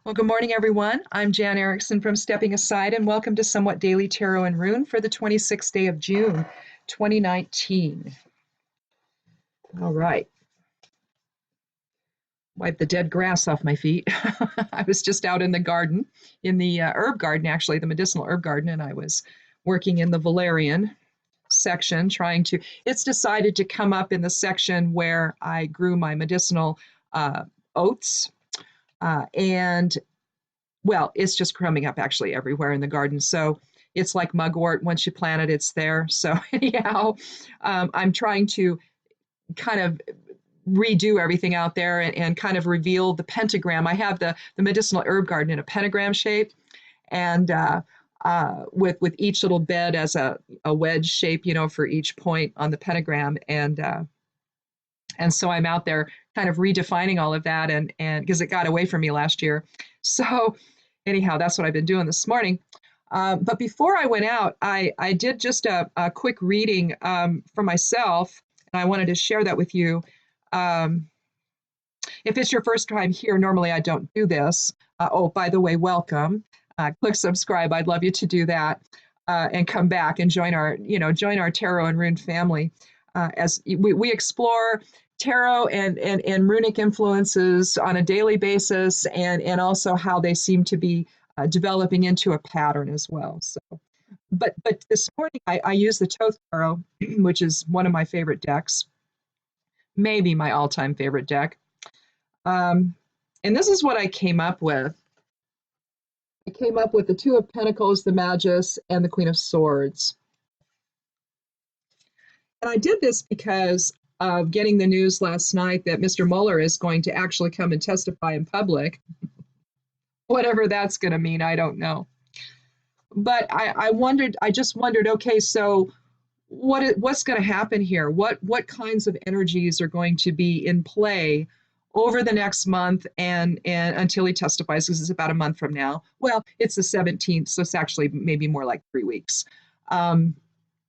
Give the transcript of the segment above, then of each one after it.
Well, good morning, everyone. I'm Jan Erickson from Stepping Aside, and welcome to Somewhat Daily Tarot and Rune for the 26th day of June, 2019. All right. Wipe the dead grass off my feet. I was just out in the garden, in the herb garden, actually, the medicinal herb garden, and I was working in the valerian section, it's decided to come up in the section where I grew my medicinal oats. And Well, it's just coming up actually everywhere in the garden. So it's like mugwort. Once you plant it, it's there. So anyhow, I'm trying to kind of redo everything out there and kind of reveal the pentagram. I have the medicinal herb garden in a pentagram shape, and with each little bed as a wedge shape, for each point on the pentagram, and so I'm out there kind of redefining all of that, and because it got away from me last year. So anyhow, that's what I've been doing this morning. But before I went out, I did just a quick reading for myself, and I wanted to share that with you. If it's your first time here, normally I don't do this. Oh, by the way, welcome. Click subscribe. I'd love you to do that and come back and join our tarot and rune family as we explore tarot and runic influences on a daily basis, and also how they seem to be developing into a pattern as well. So, but this morning I used the Thoth Tarot, which is one of my favorite decks, maybe my all-time favorite deck. And this is what I came up with. I came up with the Two of Pentacles, the Magus, and the Queen of Swords. And I did this because of getting the news last night that Mr. Mueller is going to actually come and testify in public. Whatever that's going to mean, I don't know. But I just wondered, okay, so what's going to happen here? What kinds of energies are going to be in play over the next month and until he testifies, because it's about a month from now. Well, it's the 17th, so it's actually maybe more like 3 weeks.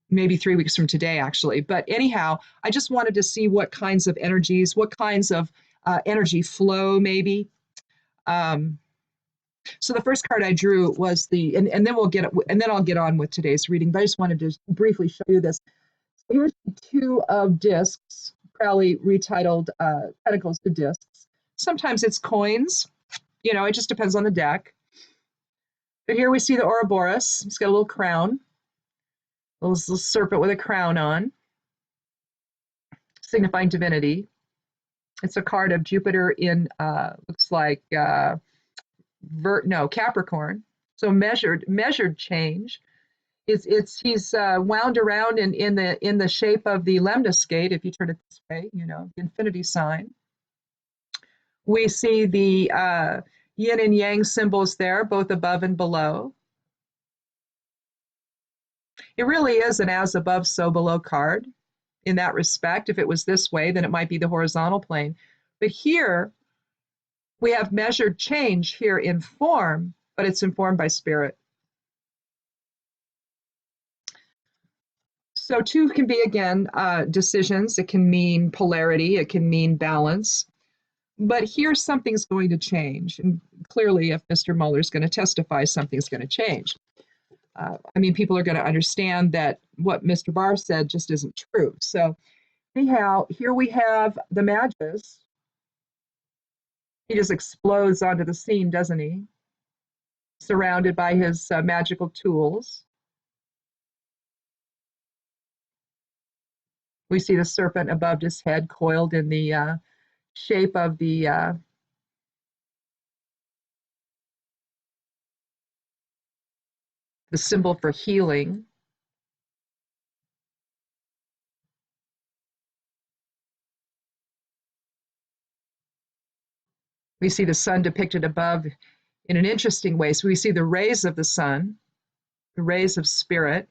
Maybe 3 weeks from today, actually. But anyhow, I just wanted to see what kinds of energies, what kinds of energy flow, maybe. So the first card I drew was and then I'll get on with today's reading. But I just wanted to briefly show you this. Here's the Two of Discs, probably retitled Pentacles to Discs. Sometimes it's coins. It just depends on the deck. But here we see the Ouroboros. He's got a little crown. A little serpent with a crown on, signifying divinity. It's a card of Jupiter in looks like Capricorn. So measured change. He's wound around in the shape of the lemniscate. If you turn it this way, the infinity sign. We see the yin and yang symbols there, both above and below. It really is an as above, so below card in that respect. If it was this way, then it might be the horizontal plane. But here, we have measured change here in form, but it's informed by spirit. So two can be, again, decisions. It can mean polarity. It can mean balance. But here, something's going to change. And clearly, if Mr. Mueller's going to testify, something's going to change. People are going to understand that what Mr. Barr said just isn't true. So anyhow, here we have the Magus. He just explodes onto the scene, doesn't he? Surrounded by his magical tools. We see the serpent above his head, coiled in the shape of the symbol for healing. We see the sun depicted above in an interesting way. So we see the rays of the sun, the rays of spirit.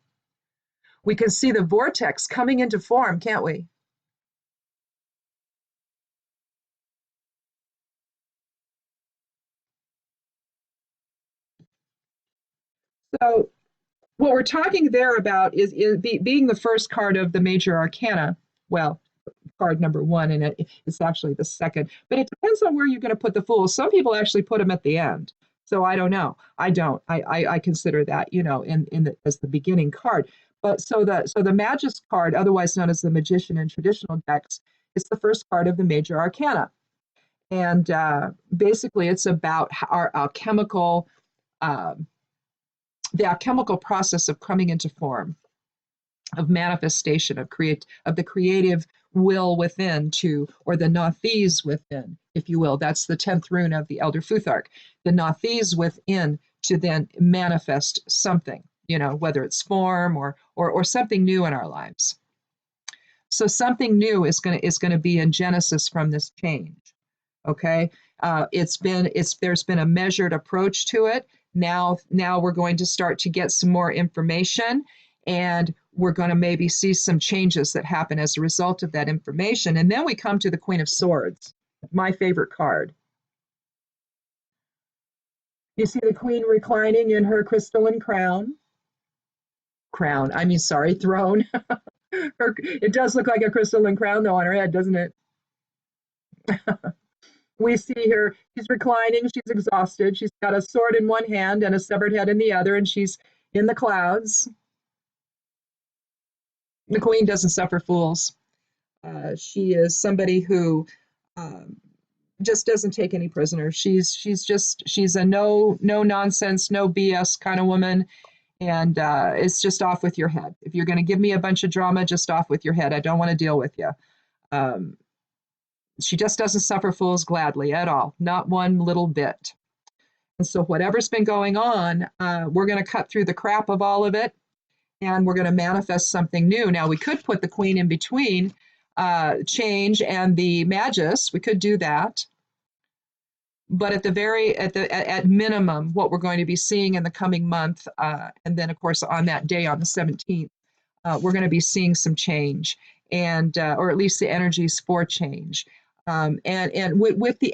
We can see the vortex coming into form, can't we? So what we're talking there about is being the first card of the major arcana. Well, card number one, and it's actually the second. But it depends on where you're going to put the Fools. Some people actually put them at the end. So I don't know. I don't. I consider that, as the beginning card. But so the Magus card, otherwise known as the Magician in traditional decks, is the first card of the major arcana. And basically, it's about our alchemical, the alchemical process of coming into form, of manifestation, of the creative will within or the Nathes within, if you will. That's the 10th rune of the Elder Futhark. The Nathes within to then manifest something, whether it's form or something new in our lives. So something new is going to be in Genesis from this change. Okay, there's been a measured approach to it. Now we're going to start to get some more information, and we're going to maybe see some changes that happen as a result of that information. And then we come to the Queen of Swords, my favorite card. You see the Queen reclining in her crystalline throne. It does look like a crystalline crown, though, on her head, doesn't it? We see her, she's reclining, she's exhausted, she's got a sword in one hand and a severed head in the other, and she's in the clouds. The Queen doesn't suffer fools. She is somebody who just doesn't take any prisoners. She's a no nonsense, no BS kind of woman, and it's just off with your head. If you're going to give me a bunch of drama, just off with your head. I don't want to deal with you. She just doesn't suffer fools gladly at all, not one little bit. And so whatever's been going on, we're going to cut through the crap of all of it, and we're going to manifest something new. Now, we could put the Queen in between change and the Magus. We could do that. But at minimum, what we're going to be seeing in the coming month, and then, of course, on that day, on the 17th, we're going to be seeing some change, and or at least the energies for change. And with the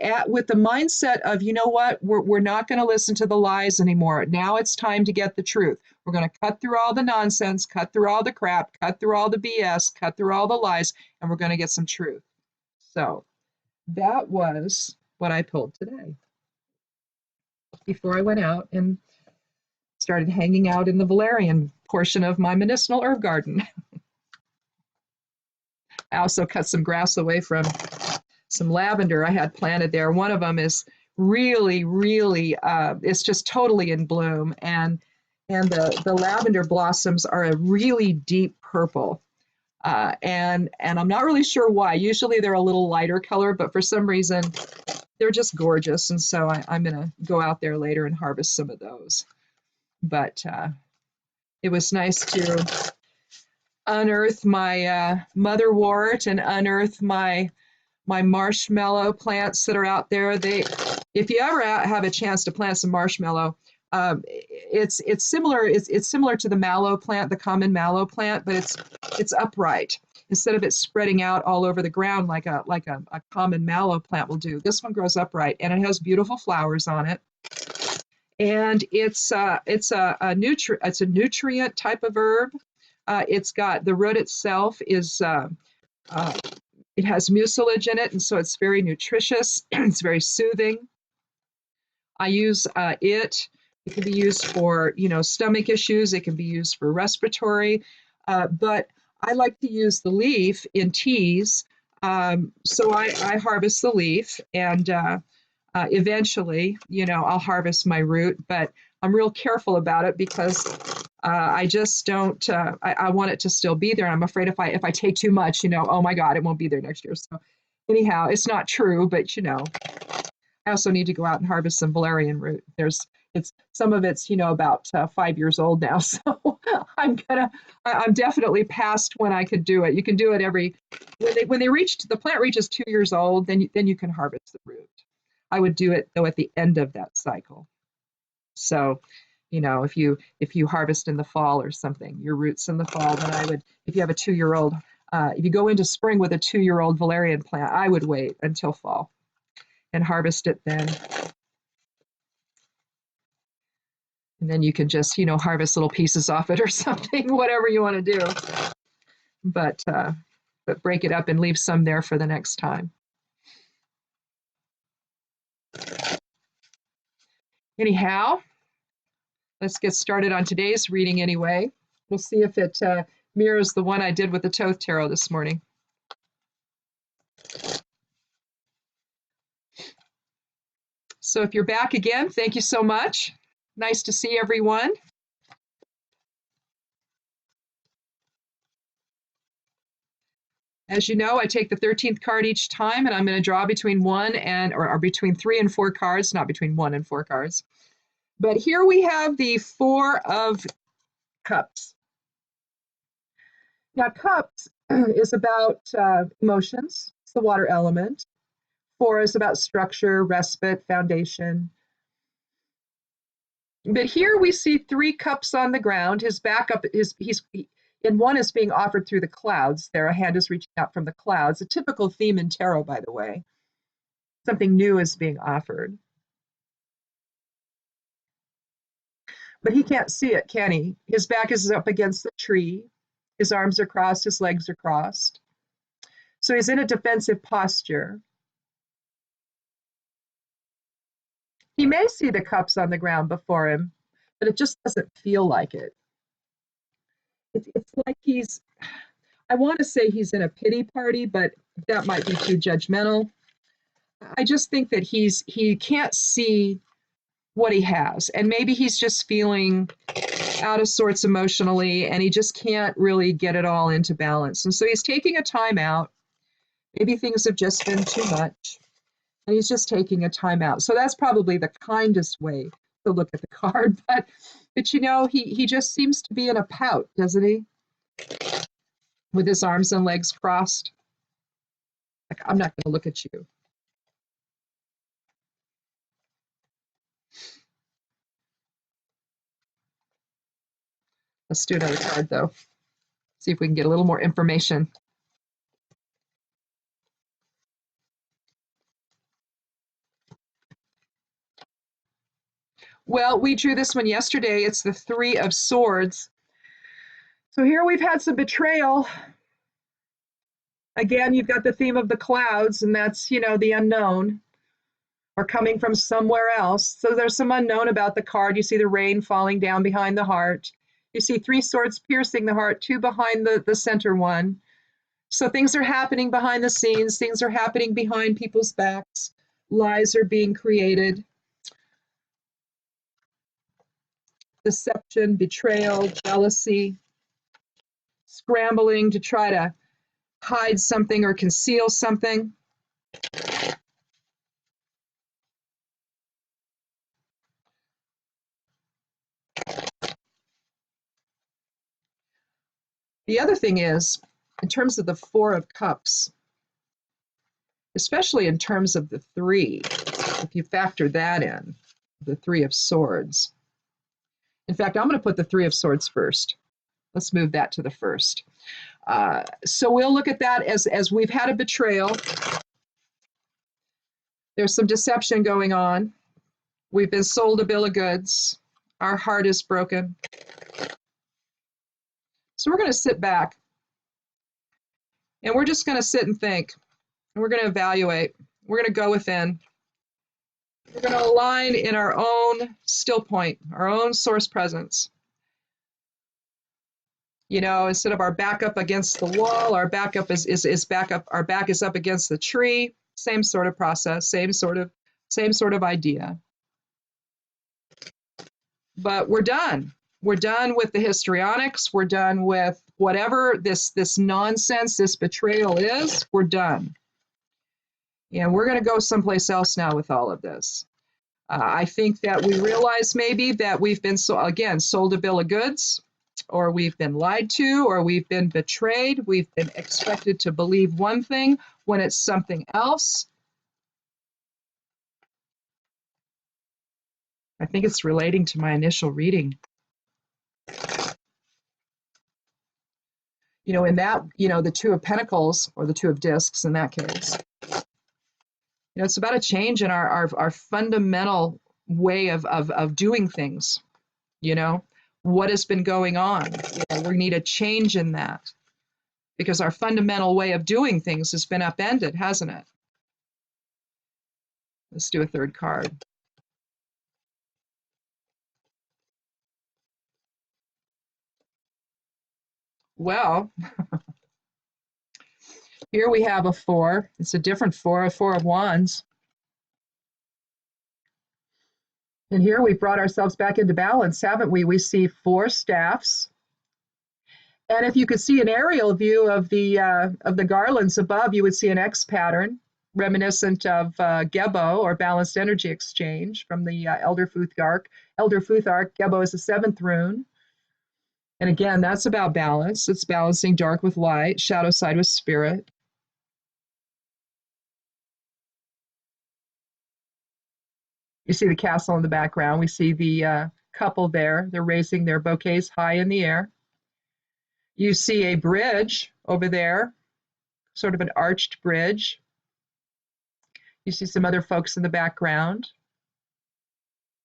mindset of, you know what, we're not going to listen to the lies anymore. Now it's time to get the truth. We're going to cut through all the nonsense, cut through all the crap, cut through all the BS, cut through all the lies, and we're going to get some truth. So that was what I pulled today before I went out and started hanging out in the valerian portion of my medicinal herb garden. I also cut some grass away from some lavender I had planted there. One of them is really, it's just totally in bloom, and the lavender blossoms are a really deep purple, and I'm not really sure why. Usually they're a little lighter color, but for some reason they're just gorgeous, and so I'm gonna go out there later and harvest some of those. But it was nice to unearth my motherwort and unearth my marshmallow plants that are out there. If you ever have a chance to plant some marshmallow, it's similar. It's similar to the mallow plant, the common mallow plant, but it's upright instead of it spreading out all over the ground like a common mallow plant will do. This one grows upright, and it has beautiful flowers on it. And it's a nutrient type of herb. It's got the root itself is. It has mucilage in it, and so it's very nutritious. It's very soothing. I use it. It can be used for, stomach issues. It can be used for respiratory. But I like to use the leaf in teas. So I harvest the leaf, and eventually, I'll harvest my root. But I'm real careful about it because I just don't. I want it to still be there. And I'm afraid if I take too much, oh my God, it won't be there next year. So anyhow, it's not true, but I also need to go out and harvest some valerian root. Some of it's about 5 years old now, so I'm definitely past when I could do it. You can do it when the plant reaches 2 years old, then you can harvest the root. I would do it though at the end of that cycle. So, if you harvest in the fall or something, your roots in the fall, then if you have a 2-year-old, if you go into spring with a 2-year-old valerian plant, I would wait until fall and harvest it then. And then you can just, harvest little pieces off it or something, whatever you want to do. But but break it up and leave some there for the next time. Anyhow, let's get started on today's reading anyway. We'll see if it mirrors the one I did with the Thoth Tarot this morning. So if you're back again, thank you so much. Nice to see everyone. As you know, I take the 13th card each time, and I'm going to draw between between 3 and 4 cards, not between 1 and 4 cards. But here we have the 4 of Cups. Now, Cups is about emotions. It's the water element. 4 is about structure, respite, foundation. But here we see 3 cups on the ground. His back up and one is being offered through the clouds. There, a hand is reaching out from the clouds. A typical theme in tarot, by the way. Something new is being offered. But he can't see it, can he? His back is up against the tree. His arms are crossed, his legs are crossed. So he's in a defensive posture. He may see the cups on the ground before him, but it just doesn't feel like it. It's like I want to say he's in a pity party, but that might be too judgmental. I just think that he can't see what he has, and maybe he's just feeling out of sorts emotionally, and he just can't really get it all into balance. And so he's taking a time out. Maybe things have just been too much, and he's just taking a time out. So that's probably the kindest way to look at the card. But you know, he just seems to be in a pout, doesn't he? With his arms and legs crossed. Like, I'm not going to look at you. Let's do another card, though. See if we can get a little more information. Well, we drew this one yesterday. It's the 3 of Swords. So here we've had some betrayal. Again, you've got the theme of the clouds, and that's, you know, the unknown, or coming from somewhere else. So there's some unknown about the card. You see the rain falling down behind the heart. You see 3 swords piercing the heart, 2 behind the center one. So things are happening behind the scenes. Things are happening behind people's backs. Lies are being created. Deception, betrayal, jealousy, scrambling to try to hide something or conceal something. The other thing is, in terms of the 4 of Cups, especially in terms of the 3, if you factor that in, the 3 of Swords. In fact, I'm going to put the 3 of Swords first. Let's move that to the first. So we'll look at that as we've had a betrayal. There's some deception going on. We've been sold a bill of goods. Our heart is broken. So we're going to sit back, and we're just going to sit and think, and we're going to evaluate. We're going to go within. We're going to align in our own still point, our own source presence. You know, instead of our back up against the wall, our back up is back up. Our back is up against the tree. Same sort of process, same sort of idea. But we're done. We're done with the histrionics. We're done with whatever this nonsense, this betrayal is. We're done. And we're going to go someplace else now with all of this. I think that we realize maybe that we've been, sold a bill of goods, or we've been lied to, or we've been betrayed. We've been expected to believe one thing when it's something else. I think it's relating to my initial reading. You know, in that, you know, the 2 of Pentacles, or the 2 of Discs in that case, you know, it's about a change in our fundamental way of doing things. You know, what has been going on? You know, we need a change in that. because our fundamental way of doing things has been upended, hasn't it? Let's do a third card. Well, here we have a 4. It's a different 4, a 4 of wands. And here we've brought ourselves back into balance, haven't we? We see 4 staffs. And if you could see an aerial view of the garlands above, you would see an X pattern reminiscent of Gebo, or balanced energy exchange, from the Elder Futhark. Elder Futhark, Gebo is the 7th rune. And again, that's about balance. It's balancing dark with light, shadow side with spirit. You see the castle in the background. We see the couple there. They're raising their bouquets high in the air. You see a bridge over there, sort of an arched bridge. You see some other folks in the background.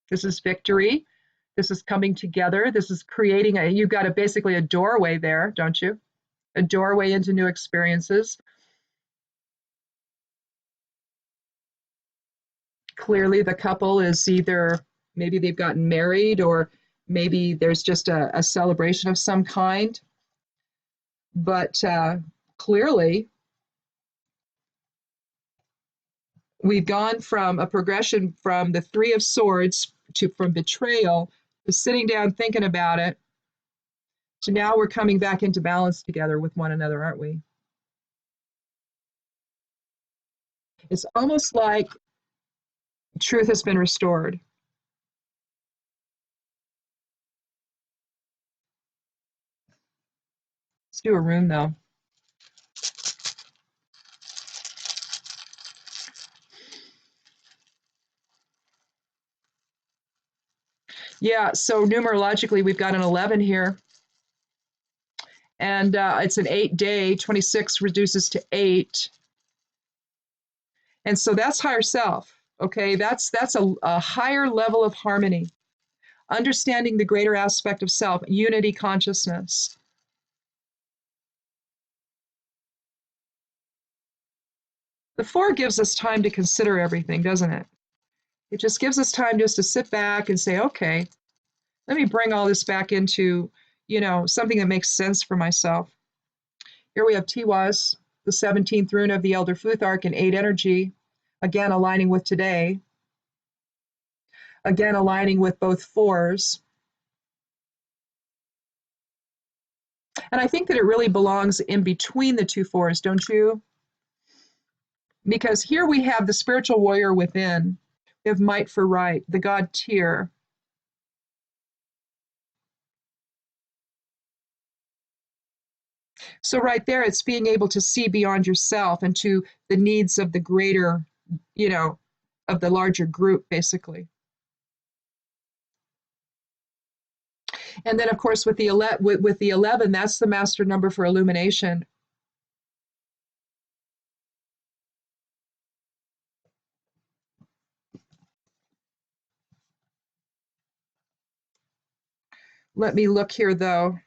This is victory. This is coming together. This is creating you've got basically a doorway there, don't you? A doorway into new experiences. Clearly the couple is either, maybe they've gotten married, or maybe there's just a celebration of some kind. But clearly, we've gone from a progression from the 3 of Swords from betrayal to sitting down thinking about it, to now we're coming back into balance together with one another, aren't we? It's almost like truth has been restored. Let's do a rune, though. Yeah, so numerologically, we've got an 11 here. And it's an 8-day, 26 reduces to 8. And so that's higher self, okay? That's a higher level of harmony, understanding the greater aspect of self, unity consciousness. The 4 gives us time to consider everything, doesn't it? It just gives us time just to sit back and say, okay, let me bring all this back into, something that makes sense for myself. Here we have Tiwaz, the 17th rune of the Elder Futhark, and 8 energy, again aligning with today, again aligning with both 4s. And I think that it really belongs in between the 2 4s, don't you? Because here we have the spiritual warrior within. We have might for right, the god Tyr. So right there, it's being able to see beyond yourself and to the needs of the greater, of the larger group, basically. And then, of course, with the 11, that's the master number for illumination. Let me look here, though.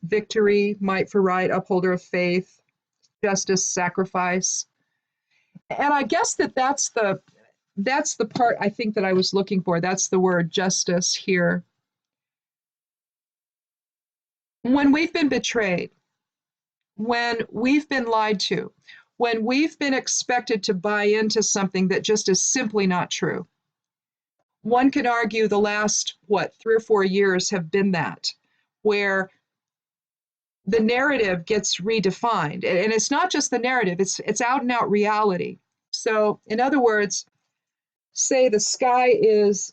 Victory, might for right, upholder of faith, justice, sacrifice. And I guess that's the part I think that I was looking for. That's the word justice here. When we've been betrayed, when we've been lied to, when we've been expected to buy into something that just is simply not true. One could argue the last, 3 or 4 years have been that, where the narrative gets redefined. And it's not just the narrative, it's out and out reality. So in other words, say the sky is,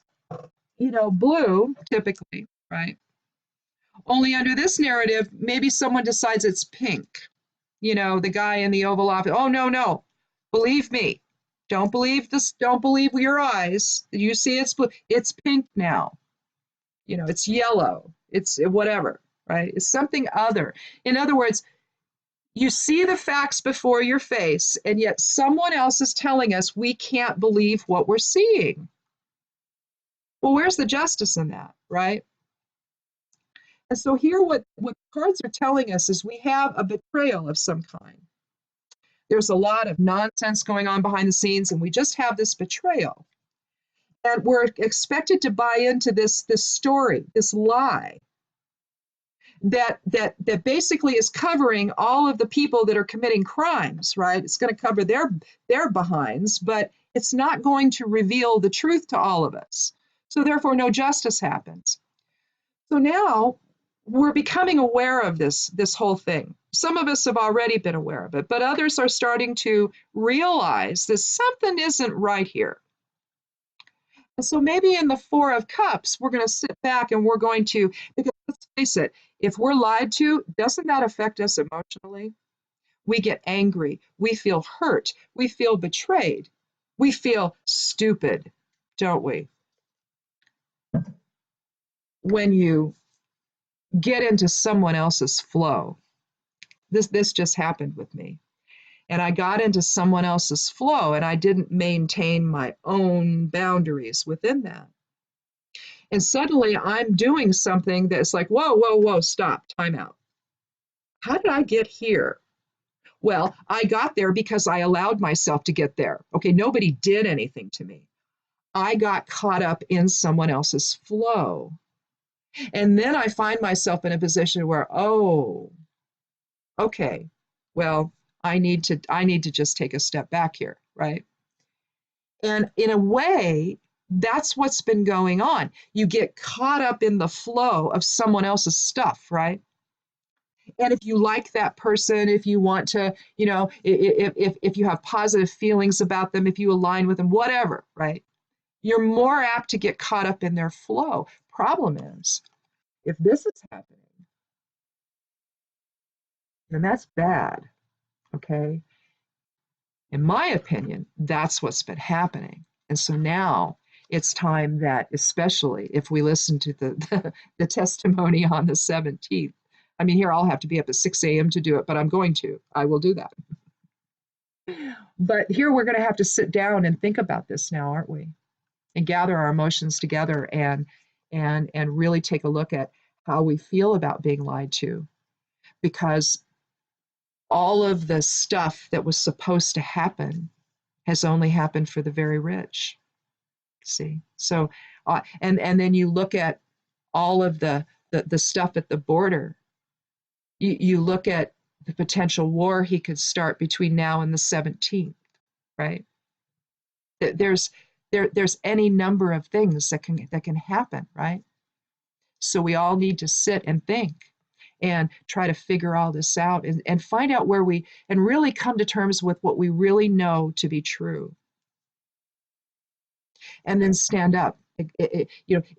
blue, typically, right? Only under this narrative, maybe someone decides it's pink. The guy in the Oval Office, oh, no, believe me. Don't believe this, don't believe your eyes. You see it's blue, it's pink now. It's yellow, it's whatever, right? It's something other. In other words, you see the facts before your face, and yet someone else is telling us we can't believe what we're seeing. Well, where's the justice in that, right? And so here what cards are telling us is we have a betrayal of some kind. There's a lot of nonsense going on behind the scenes, and we just have this betrayal. And we're expected to buy into this story, this lie that basically is covering all of the people that are committing crimes, right? It's going to cover their behinds, but it's not going to reveal the truth to all of us. So therefore, no justice happens. So now we're becoming aware of this whole thing. Some of us have already been aware of it, but others are starting to realize that something isn't right here. And so maybe in the Four of Cups, we're going to sit back and we're going to, because let's face it, if we're lied to, doesn't that affect us emotionally? We get angry. We feel hurt. We feel betrayed. We feel stupid, don't we? When you get into someone else's flow, this just happened with me. And I got into someone else's flow and I didn't maintain my own boundaries within that. And suddenly I'm doing something that's like, whoa, whoa, whoa, stop, time out. How did I get here? Well, I got there because I allowed myself to get there. Okay, nobody did anything to me. I got caught up in someone else's flow. And then I find myself in a position where, oh, okay, well, I need to just take a step back here, right? And in a way, that's what's been going on. You get caught up in the flow of someone else's stuff, right? And if you like that person, if you want to, if you have positive feelings about them, if you align with them, whatever, right? You're more apt to get caught up in their flow. Problem is, if this is happening, then that's bad, okay? In my opinion, that's what's been happening. And so now it's time that, especially if we listen to the testimony on the 17th, I mean, here I'll have to be up at 6 a.m. to do it, but I will do that. But here we're going to have to sit down and think about this now, aren't we? And gather our emotions together and really take a look at how we feel about being lied to. Because all of the stuff that was supposed to happen has only happened for the very rich. See? So, and then you look at all of the stuff at the border. You look at the potential war he could start between now and the 17th, right? There's any number of things that can happen, right? So we all need to sit and think and try to figure all this out and find out where and really come to terms with what we really know to be true. And then stand up,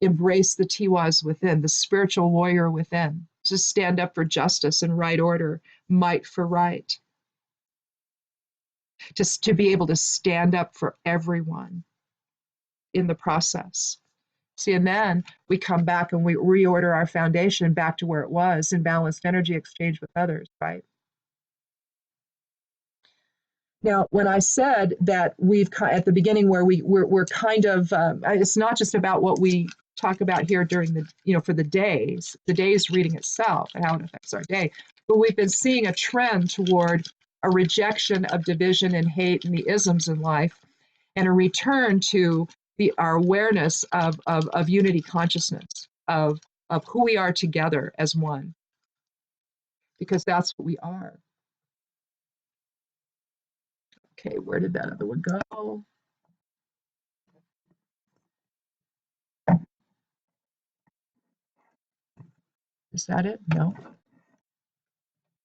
embrace the Tiwas within, the spiritual warrior within. Just stand up for justice and right order, might for right. Just to be able to stand up for everyone in the process. See, and then we come back and we reorder our foundation back to where it was in balanced energy exchange with others, right? Now, when I said that we've at the beginning where we're kind of, it's not just about what we talk about here during for the day's reading itself and how it affects our day, but we've been seeing a trend toward a rejection of division and hate and the isms in life, and a return to our awareness of unity consciousness, of who we are together as one, because that's what we are. Okay, where did that other one go? Is that it? No.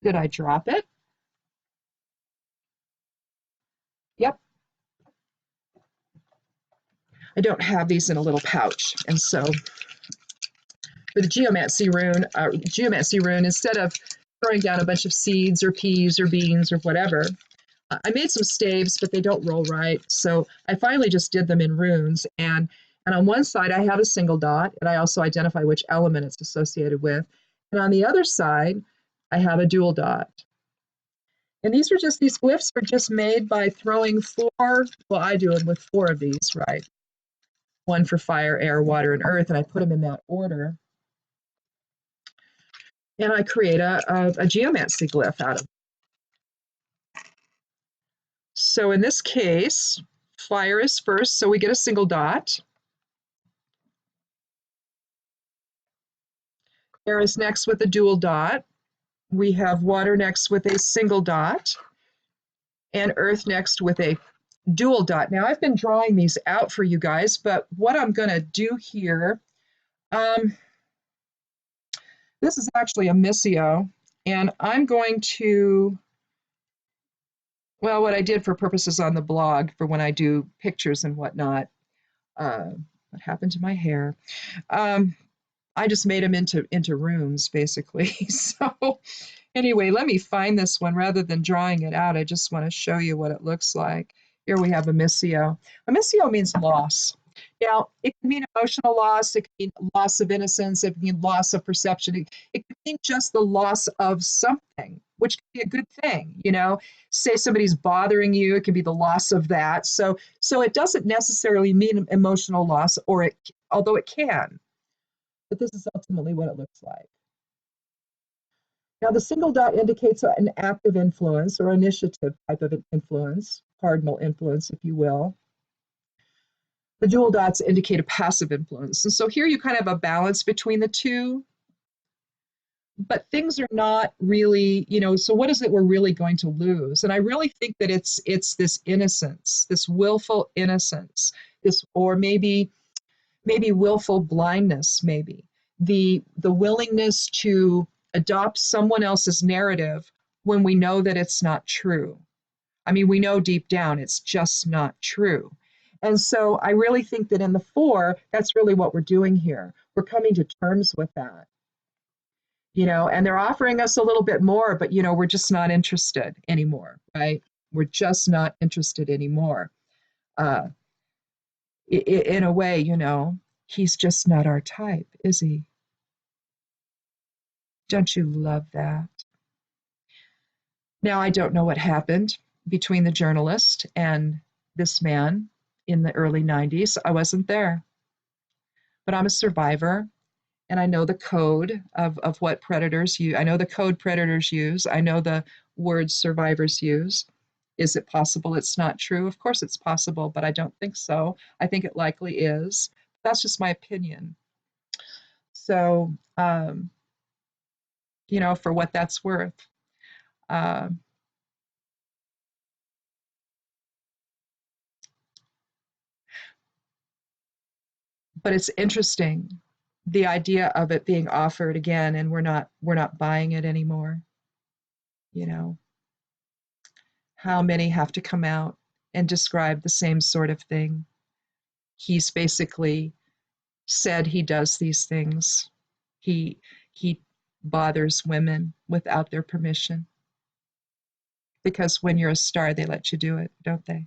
Did I drop it? Yep. I don't have these in a little pouch. And so for the geomancy rune, instead of throwing down a bunch of seeds or peas or beans or whatever, I made some staves, but they don't roll right. So I finally just did them in runes. And on one side, I have a single dot, and I also identify which element it's associated with. And on the other side, I have a dual dot. And these glyphs are just made by throwing I do them with 4 of these, right? 1 for fire, air, water, and earth, and I put them in that order. and I create a geomancy glyph out of it. So in this case, fire is first, so we get a single dot. Air is next with a dual dot. We have water next with a single dot, and earth next with a dual dot. Now I've been drawing these out for you guys, but what I'm going to do here, this is actually a missio, and I'm going to, well, what I did for purposes on the blog for when I do pictures and whatnot, what happened to my hair? I just made them into runes, basically. So anyway, let me find this one rather than drawing it out. I just want to show you what it looks like. Here we have a missio. A missio means loss. Now, it can mean emotional loss, it can mean loss of innocence, it can mean loss of perception. It can mean just the loss of something, which can be a good thing, you know. Say somebody's bothering you, it can be the loss of that. So it doesn't necessarily mean emotional loss, or it, although it can. But this is ultimately what it looks like. Now, the single dot indicates an active influence or initiative type of influence, cardinal influence, if you will. The dual dots indicate a passive influence. And so here you kind of have a balance between the two, but things are not really, you know, so what is it we're really going to lose? And I really think that it's this innocence, this willful innocence, this, or maybe willful blindness, maybe the willingness to adopt someone else's narrative when we know that it's not true. I mean, we know deep down it's just not true. And so I really think that in the 4, that's really what we're doing here. We're coming to terms with that, you know, and they're offering us a little bit more, but, you know, we're just not interested anymore, right? We're just not interested anymore. In a way, you know, he's just not our type, is he? Don't you love that? Now, I don't know what happened between the journalist and this man in the early 90s. I wasn't there, but I'm a survivor, and I know the code of what predators use. I know the code predators use. I know the words survivors use. Is it possible it's not true? Of course it's possible, but I don't think so. I think it likely is. That's just my opinion. So, you know, for what that's worth. But it's interesting, the idea of it being offered again, and we're not buying it anymore. You know, how many have to come out and describe the same sort of thing? He's basically said he does these things. He bothers women without their permission, because when you're a star, they let you do it, don't they?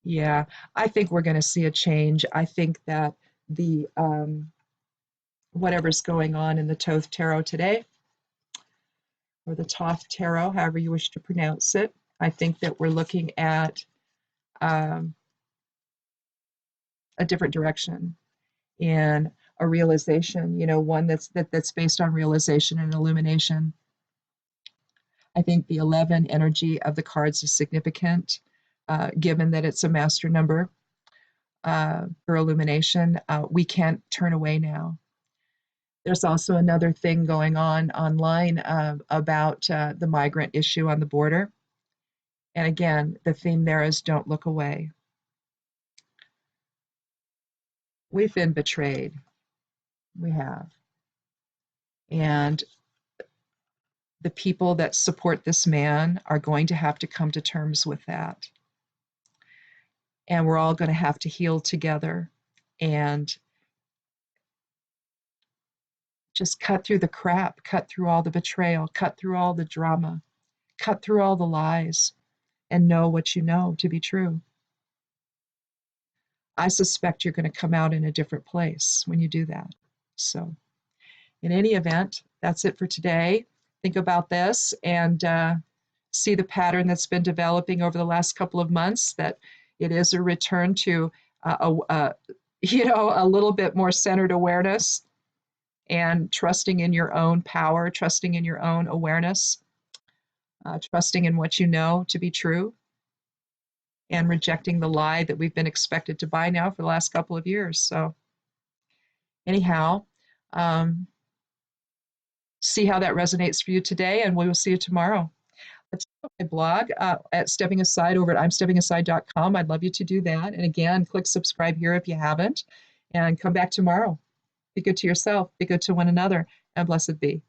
Yeah, I think we're going to see a change. I think that the whatever's going on in the Thoth Tarot today, or the Thoth Tarot, however you wish to pronounce it, I think that we're looking at a different direction and a realization, you know, one that's based on realization and illumination. I think the 11 energy of the cards is significant, given that it's a master number for illumination. We can't turn away now. There's also another thing going on online about the migrant issue on the border. And again, the theme there is don't look away. We've been betrayed. We have. And the people that support this man are going to have to come to terms with that. And we're all going to have to heal together and just cut through the crap, cut through all the betrayal, cut through all the drama, cut through all the lies, and know what you know to be true. I suspect you're going to come out in a different place when you do that. So, in any event, that's it for today. Think about this and see the pattern that's been developing over the last couple of months, that it is a return to you know, a little bit more centered awareness, and trusting in your own power, trusting in your own awareness, trusting in what you know to be true, and rejecting the lie that we've been expected to buy now for the last couple of years. So, anyhow, um, see how that resonates for you today, and we will see you tomorrow. Check out my blog at Stepping Aside over at imsteppingaside.com. I'd love you to do that. And again, click subscribe here if you haven't, and come back tomorrow. Be good to yourself, be good to one another, and blessed be.